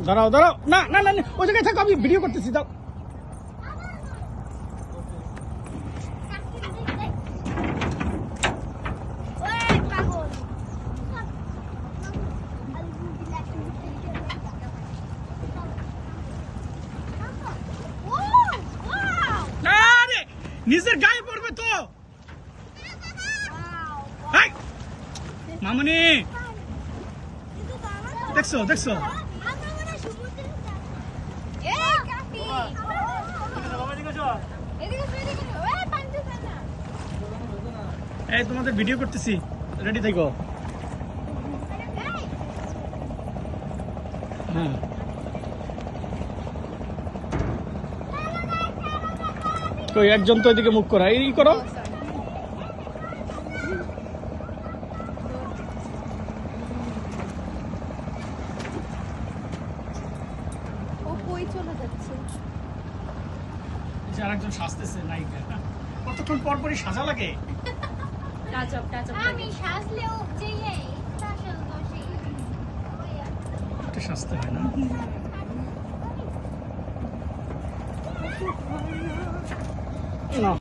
দাঁড়াও দাঁড়াও, না না না ওই জায়গায় থাকো, আমি ভিডিও করতেছি, দাও। আরে নিজের গায়ে পড়বে তো। মামনি দেখছো দেখছো, এই তোমাদের ভিডিও করতেছি, রেডি থাকো। হ্যাঁ কই একজন তো এদিকে মুখ করা, এই করো। আরেকজন সাজতেছে নায়িকা, কতক্ষণ পর পরই সাজা লাগে। আমি সাজলেও যে একটু সাজতে হয় না।